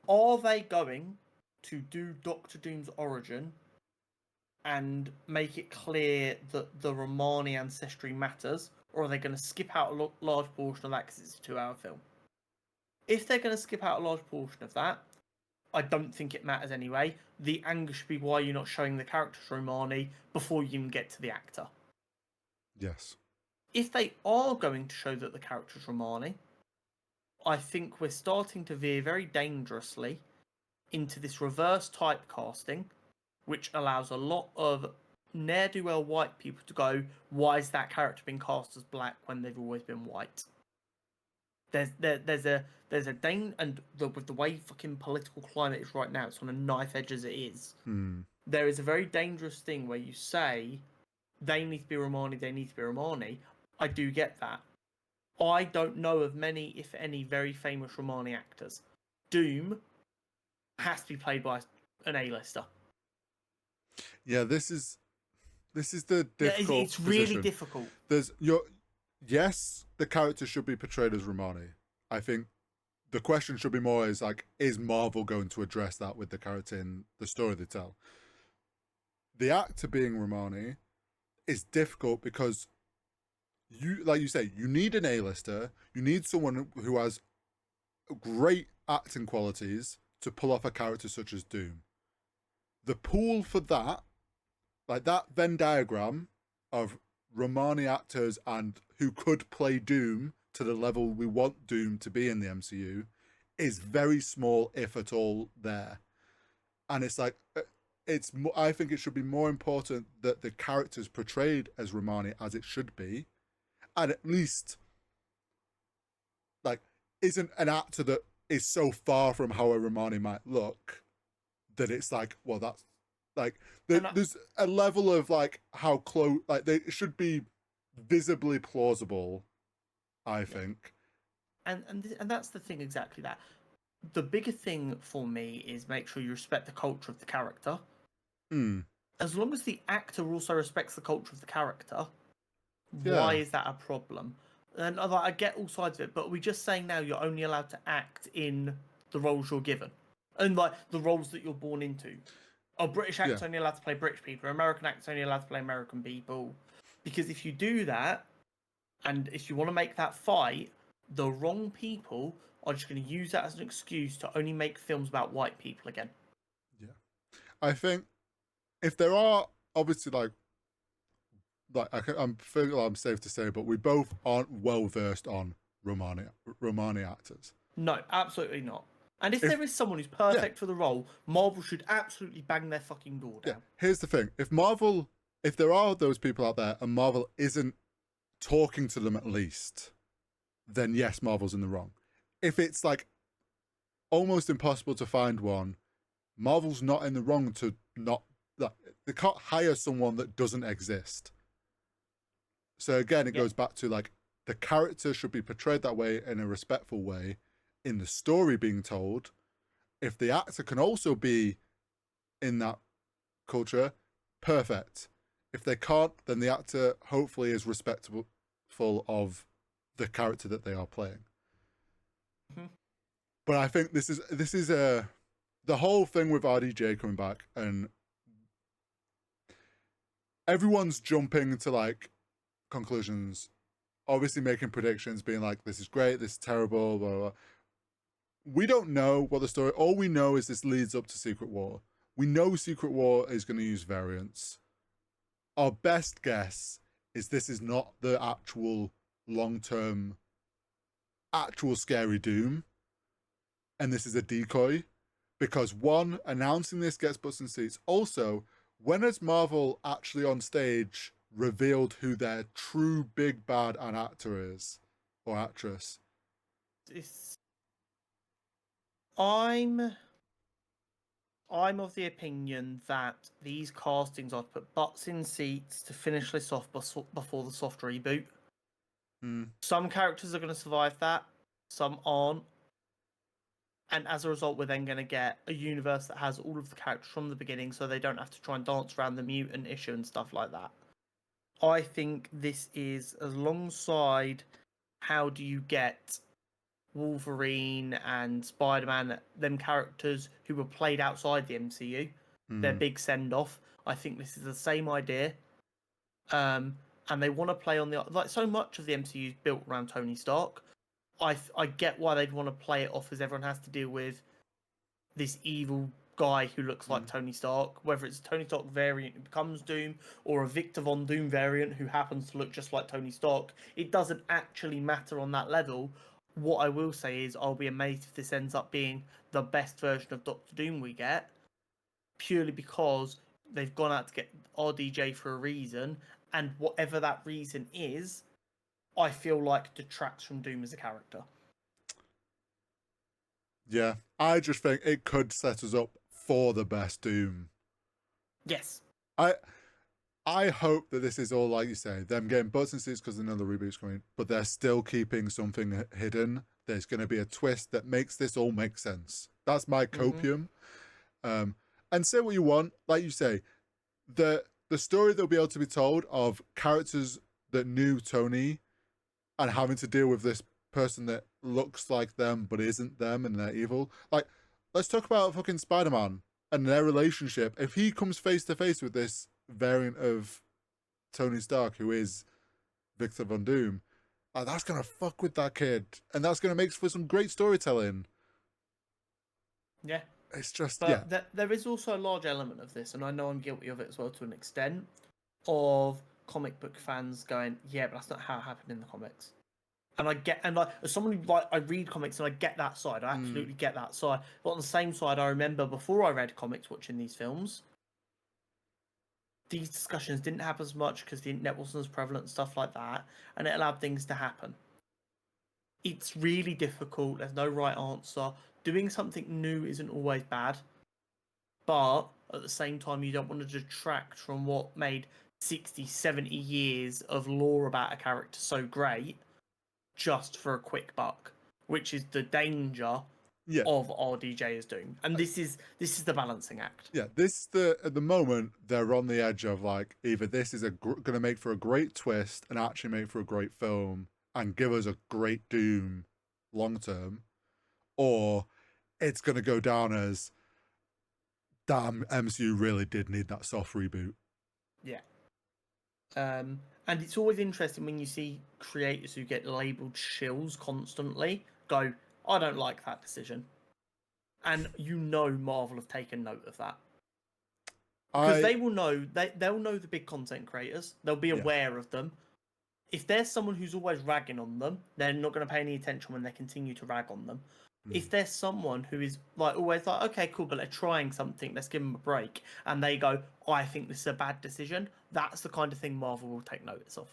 [SPEAKER 1] Are they going to do Doctor Doom's origin and make it clear that the Romani ancestry matters, or are they going to skip out a large portion of that because it's a 2-hour film? If they're going to skip out a large portion of that, I don't think it matters anyway. The angle should be why you're not showing the character's Romani before you even get to the actor.
[SPEAKER 2] Yes.
[SPEAKER 1] If they are going to show that the character's Romani, I think we're starting to veer very dangerously into this reverse typecasting, which allows a lot of ne'er-do-well white people to go, why is that character being cast as black when they've always been white? There's a danger, and with the way fucking political climate is right now, it's on a knife edge as it is. There is a very dangerous thing where you say they need to be Romani, they need to be Romani. I do get that. I don't know of many, if any, very famous Romani actors. Doom has to be played by an A-lister.
[SPEAKER 2] Yeah, this is the difficult.
[SPEAKER 1] It's really difficult.
[SPEAKER 2] Yes, the character should be portrayed as Romani. I think the question should be more is Marvel going to address that with the character in the story they tell? The actor being Romani is difficult because like you say, you need an A-lister. You need someone who has great acting qualities to pull off a character such as Doom. The pool for that, like that Venn diagram of Romani actors and who could play Doom to the level we want Doom to be in the MCU, is very small, if at all, there. And it's like, I think it should be more important that the character's portrayed as Romani as it should be, and at least like isn't an actor that is so far from how a Romani might look that it's like, well, that's like there's a level of like how close, like they should be visibly plausible, I think.
[SPEAKER 1] And that's the thing, exactly that. The bigger thing for me is make sure you respect the culture of the character. As long as the actor also respects the culture of the character, why is that a problem? And I get all sides of it, but we're just saying now you're only allowed to act in the roles you're given, and like the roles that you're born into. A British actor's only allowed to play British people. An American actor's only allowed to play American people. Because if you do that, and if you want to make that fight, the wrong people are just going to use that as an excuse to only make films about white people again.
[SPEAKER 2] Yeah, I think if there are obviously like I'm feel I'm safe to say, but we both aren't well versed on Romani actors.
[SPEAKER 1] No, absolutely not. And if there is someone who's perfect for the role, Marvel should absolutely bang their fucking door down.
[SPEAKER 2] Yeah. Here's the thing: if there are those people out there, and Marvel isn't talking to them at least, then yes, Marvel's in the wrong. If it's like almost impossible to find one, Marvel's not in the wrong to not. They can't hire someone that doesn't exist. So again, it goes back to like the character should be portrayed that way in a respectful way in the story being told. If the actor can also be in that culture, perfect. If they can't, then the actor hopefully is respectful of the character that they are playing. Mm-hmm. But I think this is the whole thing with RDJ coming back, and everyone's jumping to like conclusions, obviously making predictions, being like, this is great, this is terrible, blah, blah, blah. We don't know what the story, all we know is this leads up to Secret War. We know Secret War is going to use variants. Our best guess is this is not the actual long-term, actual scary Doom, and this is a decoy, because one, announcing this gets butts in seats. Also, when has Marvel actually on stage revealed who their true big bad an actor is or actress?
[SPEAKER 1] I'm of the opinion that these castings are to put butts in seats to finish this off before the soft reboot. Some characters are going to survive that, some aren't. And as a result, we're then going to get a universe that has all of the characters from the beginning, so they don't have to try and dance around the mutant issue and stuff like that. I think this is alongside how do you get Wolverine and Spider-Man, them characters who were played outside the MCU, their big send-off. I think this is the same idea. And they want to play on like so much of the MCU is built around Tony Stark. I get why they'd want to play it off, as everyone has to deal with this evil guy who looks like Tony Stark, whether it's a Tony Stark variant who becomes Doom or a Victor Von Doom variant who happens to look just like Tony Stark. It doesn't actually matter on that level. What I will say is I'll be amazed if this ends up being the best version of Doctor Doom we get, purely because they've gone out to get RDJ for a reason, and whatever that reason is, I feel like detracts from Doom as a character.
[SPEAKER 2] Yeah, I just think it could set us up for the best Doom.
[SPEAKER 1] Yes.
[SPEAKER 2] I hope that this is all, like you say, them getting butts and seats because another reboot's coming, but they're still keeping something hidden. There's going to be a twist that makes this all make sense. That's my copium. And say what you want, like you say, the story that'll be able to be told of characters that knew Tony and having to deal with this person that looks like them but isn't them and they're evil. Like, let's talk about fucking Spider-Man and their relationship. If he comes face to face with this variant of Tony Stark who is Victor Von Doom, that's gonna fuck with that kid, and that's gonna make for some great storytelling.
[SPEAKER 1] Yeah,
[SPEAKER 2] it's just
[SPEAKER 1] there is also a large element of this, and I know I'm guilty of it as well to an extent, of comic book fans going, yeah, but that's not how it happened in the comics. And as someone who I read comics and I get that side. I absolutely get that side. But on the same side, I remember before I read comics, watching these films, these discussions didn't happen as much because the internet wasn't as prevalent and stuff like that, and it allowed things to happen. It's really difficult. There's no right answer. Doing something new isn't always bad, but at the same time, you don't want to detract from what made 60, 70 years of lore about a character so great just for a quick buck, which is the danger of RDJ is doing. And this is the balancing act.
[SPEAKER 2] Yeah, at the moment they're on the edge of like either this is going to make for a great twist and actually make for a great film and give us a great Doom long term, or it's going to go down as damn, MCU really did need that soft reboot.
[SPEAKER 1] Yeah. And it's always interesting when you see creators who get labelled shills constantly go, I don't like that decision. And Marvel have taken note of that. Because they will know, they'll know the big content creators. They'll be aware of them. If there's someone who's always ragging on them, they're not going to pay any attention when they continue to rag on them. If there's someone who is like always like, okay, cool, but they're trying something, let's give them a break, and they go, I think this is a bad decision, that's the kind of thing Marvel will take notice of.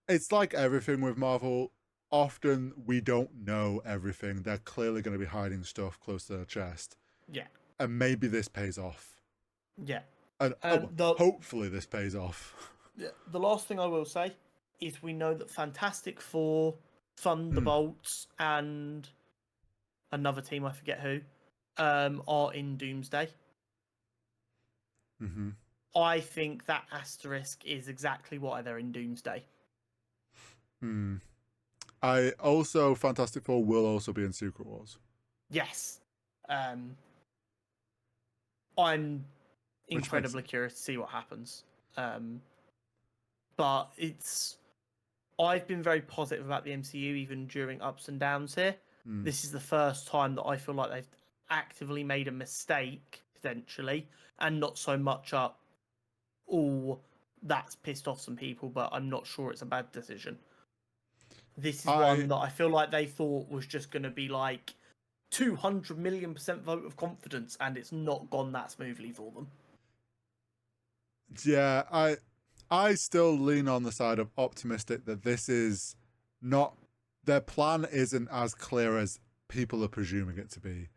[SPEAKER 2] It's like everything with Marvel. Often we don't know everything. They're clearly going to be hiding stuff close to their chest.
[SPEAKER 1] Yeah.
[SPEAKER 2] And maybe this pays off.
[SPEAKER 1] Yeah.
[SPEAKER 2] And hopefully this pays off.
[SPEAKER 1] The last thing I will say is we know that Fantastic Four, Thunderbolts, and another team, I forget who, are in Doomsday. I think that asterisk is exactly why they're in Doomsday.
[SPEAKER 2] Fantastic Four will also be in Secret Wars.
[SPEAKER 1] Yes. I'm incredibly curious to see what happens. But I've been very positive about the MCU even during ups and downs here. This is the first time that I feel like they've actively made a mistake, potentially, and not so much that's pissed off some people, but I'm not sure it's a bad decision. This is one that I feel like they thought was just going to be like 200 million% vote of confidence, and it's not gone that smoothly for them.
[SPEAKER 2] Yeah, I still lean on the side of optimistic that this is not, their plan isn't as clear as people are presuming it to be.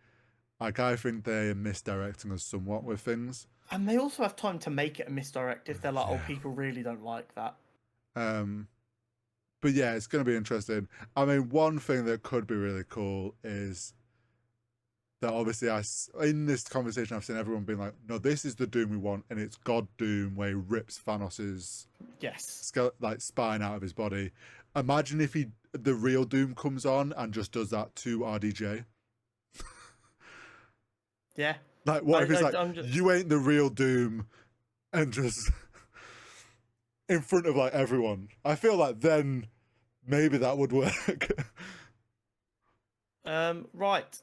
[SPEAKER 2] Like, I think they are misdirecting us somewhat with things.
[SPEAKER 1] And they also have time to make it a misdirect if they're like, oh, people really don't like that.
[SPEAKER 2] But yeah, it's going to be interesting. I mean, one thing that could be really cool is that obviously in this conversation I've seen everyone being like, no, this is the Doom we want, and it's God Doom where he rips Thanos' spine out of his body. Imagine if the real Doom comes on and just does that to RDJ.
[SPEAKER 1] Yeah.
[SPEAKER 2] Like, what if it's you ain't the real Doom, and just in front of like everyone? I feel like then maybe that would work.
[SPEAKER 1] Right.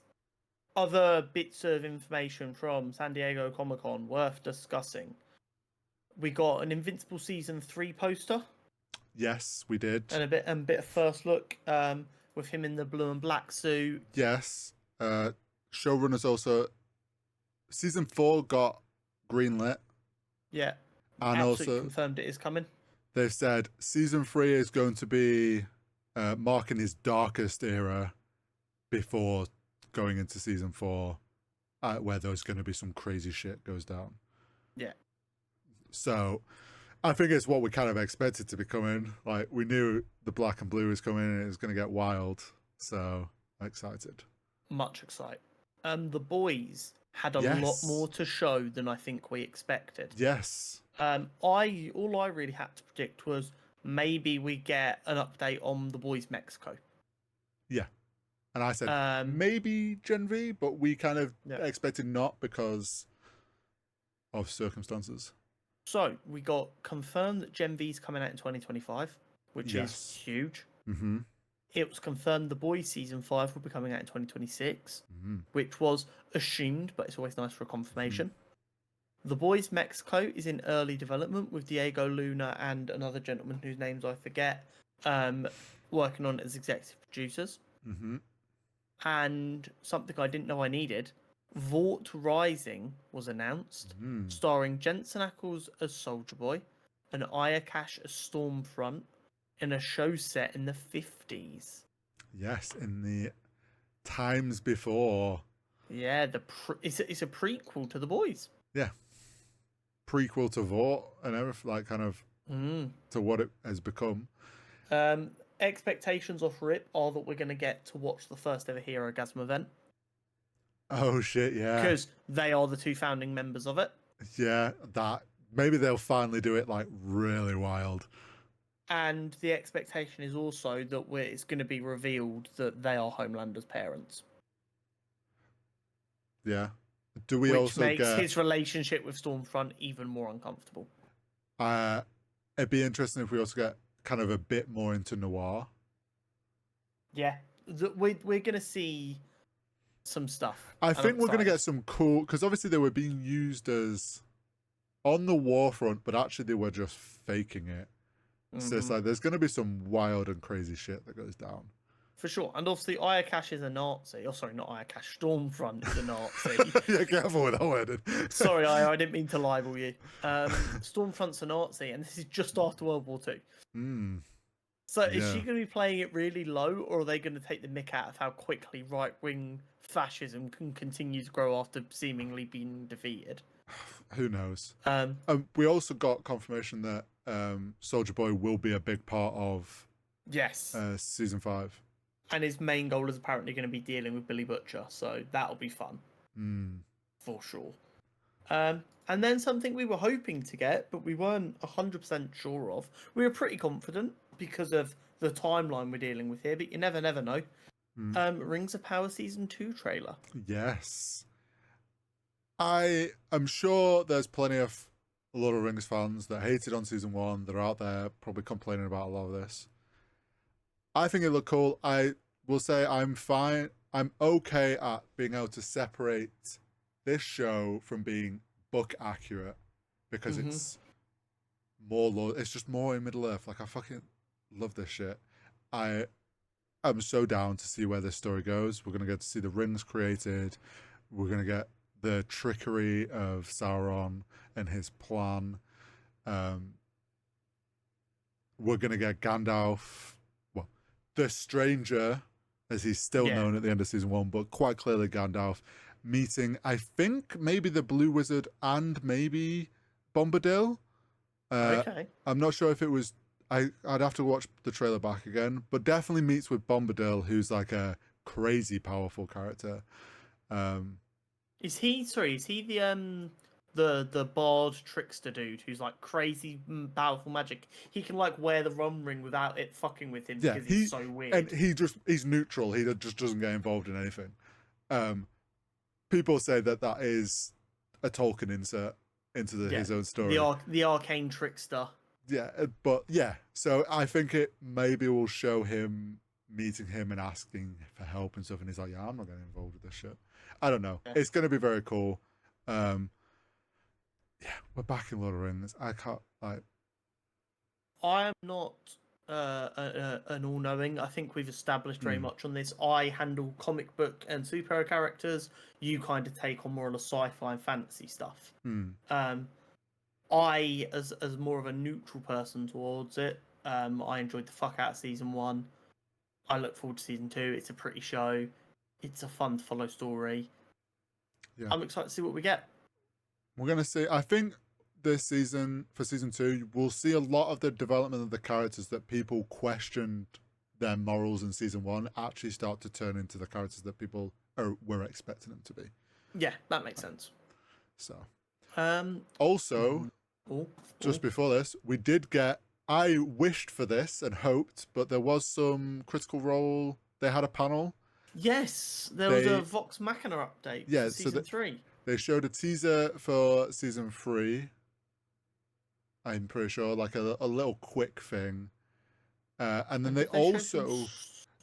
[SPEAKER 1] Other bits of information from San Diego Comic-Con worth discussing. We got an Invincible Season 3 poster.
[SPEAKER 2] Yes, we did.
[SPEAKER 1] And a bit of first look with him in the blue and black suit.
[SPEAKER 2] Yes. Showrunners also... Season 4 got greenlit.
[SPEAKER 1] Yeah.
[SPEAKER 2] And
[SPEAKER 1] absolutely
[SPEAKER 2] also
[SPEAKER 1] confirmed it is coming.
[SPEAKER 2] They've said Season 3 is going to be marking his darkest era before going into Season 4, where there's going to be some crazy shit goes down.
[SPEAKER 1] Yeah.
[SPEAKER 2] So I think it's what we kind of expected to be coming. Like, we knew the black and blue was coming and it was going to get wild. So excited.
[SPEAKER 1] Much excited. The boys had a lot more to show than I think we expected.
[SPEAKER 2] Yes.
[SPEAKER 1] All I really had to predict was maybe we get an update on the boys Mexico.
[SPEAKER 2] Yeah. And I said maybe Gen V, but we kind of expected not because of circumstances.
[SPEAKER 1] So we got confirmed that Gen V's coming out in 2025, which is huge.
[SPEAKER 2] Mm-hmm.
[SPEAKER 1] It was confirmed the boys season 5 will be coming out in 2026, which was assumed, but it's always nice for a confirmation. The Boys Mexico is in early development with Diego Luna and another gentleman whose names I forget, working on it as executive producers.
[SPEAKER 2] Mm-hmm.
[SPEAKER 1] And something I didn't know I needed, Vought Rising was announced, starring Jensen Ackles as Soldier Boy and Aya Cash as Stormfront in a show set in the 50s.
[SPEAKER 2] Yes, in the times before.
[SPEAKER 1] Yeah, it's a prequel to The Boys.
[SPEAKER 2] Yeah. Prequel to Vought and everything, like kind of to what it has become.
[SPEAKER 1] Expectations off rip are that we're going to get to watch the first ever Hero Gasm event.
[SPEAKER 2] Oh shit, yeah.
[SPEAKER 1] Because they are the 2 founding members of it.
[SPEAKER 2] Yeah, that maybe they'll finally do it like really wild.
[SPEAKER 1] And the expectation is also that it's going to be revealed that they are Homelander's parents.
[SPEAKER 2] Yeah. Do we
[SPEAKER 1] which
[SPEAKER 2] also
[SPEAKER 1] makes his relationship with Stormfront even more uncomfortable.
[SPEAKER 2] It'd be interesting if we also get kind of a bit more into noir.
[SPEAKER 1] Yeah, we're going to see some stuff.
[SPEAKER 2] I think we're going to get some cool, because obviously they were being used as on the war front, but actually they were just faking it. So it's like there's going to be some wild and crazy shit that goes down.
[SPEAKER 1] For sure. And obviously Aya Cash is a Nazi. Oh, sorry, not Aya Cash. Stormfront is a Nazi.
[SPEAKER 2] Yeah, careful with that word.
[SPEAKER 1] Sorry, Aya, I didn't mean to libel you. Stormfront's a Nazi, and this is just after World War II. So is she going to be playing it really low, or are they going to take the mick out of how quickly right-wing fascism can continue to grow after seemingly being defeated?
[SPEAKER 2] Who knows? We also got confirmation that Soldier Boy will be a big part of season 5.
[SPEAKER 1] And his main goal is apparently going to be dealing with Billy Butcher, so that'll be fun. For sure. And then something we were hoping to get, but we weren't 100% sure of. We were pretty confident because of the timeline we're dealing with here, but you never know. Rings of Power Season 2 trailer.
[SPEAKER 2] Yes. I am sure there's plenty of a lot of Rings fans that hated on Season 1. They're out there probably complaining about a lot of this. I think it looked cool. I will say I'm fine. I'm okay at being able to separate this show from being book accurate because it's more it's just more in Middle Earth. Like, I fucking love this shit. I'm so down to see where this story goes. We're gonna get to see the rings created. We're gonna get the trickery of Sauron and his plan. We're gonna get Gandalf, well, the Stranger, as he's still known at the end of season 1, but quite clearly Gandalf, meeting, I think, maybe the Blue Wizard and maybe Bombadil.
[SPEAKER 1] Okay.
[SPEAKER 2] I'm not sure if it was, I'd have to watch the trailer back again, but definitely meets with Bombadil, who's like a crazy powerful character.
[SPEAKER 1] Is he the bard trickster dude who's like crazy powerful magic? He can like wear the Rum Ring without it fucking with him because he's so weird.
[SPEAKER 2] And he's neutral. He just doesn't get involved in anything. People say that is a Tolkien insert into his own story.
[SPEAKER 1] The arcane trickster.
[SPEAKER 2] Yeah, but yeah. So I think it maybe will show him meeting him and asking for help and stuff, and he's like, "Yeah, I'm not getting involved with this shit." I don't know. Yeah. It's going to be very cool. Yeah, we're back in Lord of the Rings. I can't like.
[SPEAKER 1] I am not an all-knowing. I think we've established very much on this. I handle comic book and superhero characters. You kind of take on more of the sci-fi and fantasy stuff. I, as more of a neutral person towards it, I enjoyed the fuck out of season 1. I look forward to season 2. It's a pretty show. It's a fun to follow story. Yeah. I'm excited to see what we get.
[SPEAKER 2] We're going to see, I think this season, for season 2, we'll see a lot of the development of the characters that people questioned their morals in season 1 actually start to turn into the characters that people were expecting them to be.
[SPEAKER 1] Yeah, that makes sense.
[SPEAKER 2] So, also, just before this, we did get, I wished for this and hoped, but there was some Critical Role. They had a panel.
[SPEAKER 1] Yes, there was a Vox Machina update for season 3.
[SPEAKER 2] They showed a teaser for season 3. I'm pretty sure, like a little quick thing. And then they also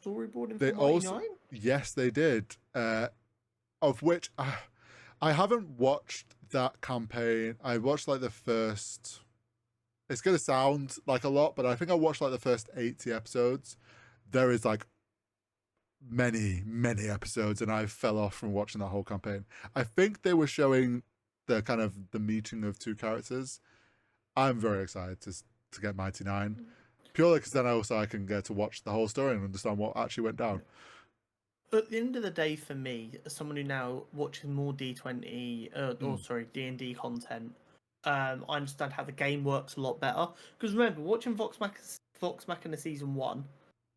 [SPEAKER 1] storyboarding for Mighty
[SPEAKER 2] Nein? Yes, they did. Of which I haven't watched that campaign. I watched like the first. It's gonna sound like a lot, but I think I watched like the first 80 episodes. There is like many episodes, and I fell off from watching that whole campaign. I think they were showing the kind of the meeting of two characters. I'm very excited to get Mighty Nine, purely because then I can get to watch the whole story and understand what actually went down.
[SPEAKER 1] At the end of the day, for me, as someone who now watches more D20 D&D content, I understand how the game works a lot better. Because remember, watching Vox Machina Season 1,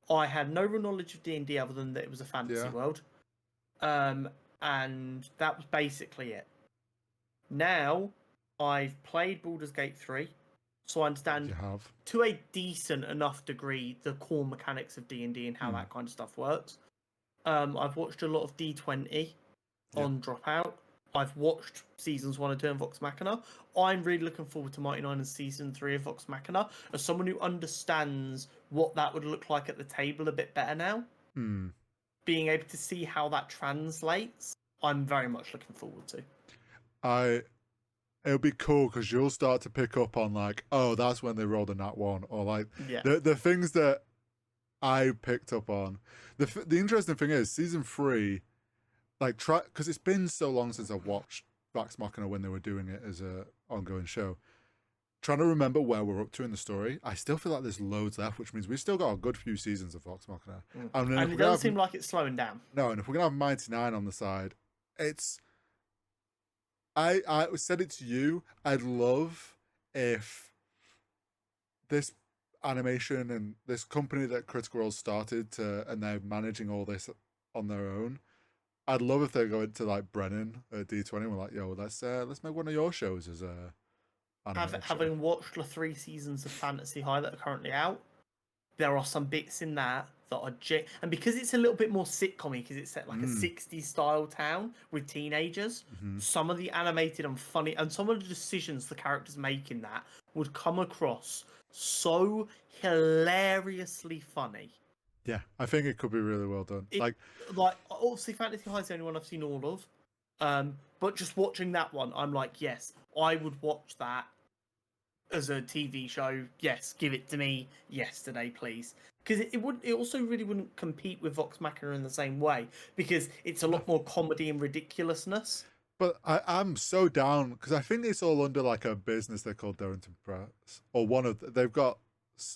[SPEAKER 1] I had no real knowledge of D&D other than that it was a fantasy world. And that was basically it. Now, I've played Baldur's Gate 3, so I understand to a decent enough degree the core mechanics of D&D and how that kind of stuff works. I've watched a lot of D20 on Dropout. I've watched seasons 1 and 2 of Vox Machina. I'm really looking forward to Mighty Nine and season 3 of Vox Machina. As someone who understands what that would look like at the table a bit better now, being able to see how that translates, I'm very much looking forward to.
[SPEAKER 2] It'll be cool because you'll start to pick up on like, oh, that's when they rolled a nat 1, or like the things that I picked up on. The interesting thing is season 3, like because it's been so long since I've watched Vox Machina when they were doing it as a ongoing show. Trying to remember where we're up to in the story, I still feel like there's loads left, which means we've still got a good few seasons of Vox Machina.
[SPEAKER 1] And it doesn't seem like it's slowing down.
[SPEAKER 2] No, and if we're gonna have Mighty Nine on the side, it's. I said it to you. I'd love if this animation and this company that Critical Role started and they're managing all this on their own. I'd love if they go into like Brennan at D20 and we're like, yo, let's make one of your shows as a
[SPEAKER 1] having watched the 3 seasons of Fantasy High that are currently out, there are some bits in that are and because it's a little bit more sitcom-y because it's set like a 60s style town with teenagers, some of the animated and funny and some of the decisions the characters make in that would come across so hilariously funny.
[SPEAKER 2] Yeah, I think it could be really well done. Like
[SPEAKER 1] obviously Fantasy High is the only one I've seen all of, but just watching that one, I'm like, yes, I would watch that as a TV show. Yes, give it to me yesterday, please. Because it also really wouldn't compete with Vox Machina in the same way because it's a lot more comedy and ridiculousness.
[SPEAKER 2] But I'm so down because I think it's all under like a business they're called Darrington Press or one of they've got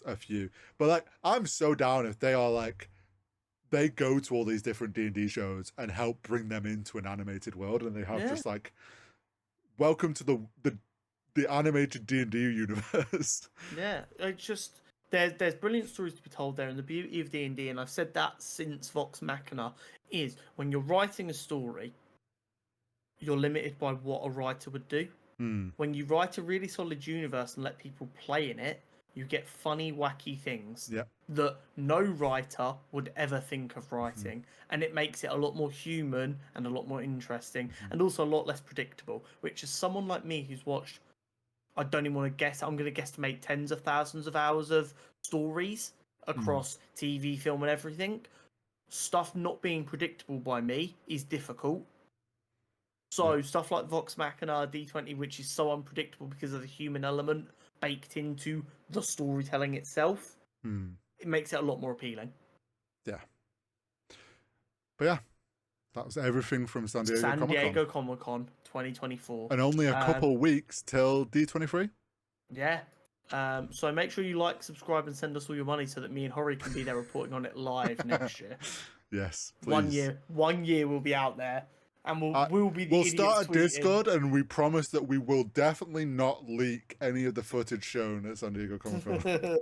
[SPEAKER 2] a few. But like I'm so down if they are like they go to all these different D&D shows and help bring them into an animated world and they have just like welcome to the animated D&D universe.
[SPEAKER 1] Yeah, it's just there's brilliant stories to be told there, and the beauty of D&D, and I've said that since Vox Machina, is when you're writing a story, you're limited by what a writer would do. When you write a really solid universe and let people play in it, you get funny, wacky things that no writer would ever think of writing, and it makes it a lot more human and a lot more interesting, and also a lot less predictable, which is someone like me who's watched, I don't even want to guess, I'm going to guesstimate tens of thousands of hours of stories across TV, film, and everything. Stuff not being predictable by me is difficult. So stuff like Vox Machina, D20, which is so unpredictable because of the human element baked into the storytelling itself, it makes it a lot more appealing.
[SPEAKER 2] Yeah. But yeah, that was everything from San Diego
[SPEAKER 1] Comic-Con 2024.
[SPEAKER 2] And only a couple weeks till D23.
[SPEAKER 1] Yeah. So make sure you like, subscribe, and send us all your money so that me and Hori can be there reporting on it live next year.
[SPEAKER 2] Yes, please.
[SPEAKER 1] 1 year we'll be out there. And we'll
[SPEAKER 2] start a Discord, and we promise that we will definitely not leak any of the footage shown at San Diego Comic-Con.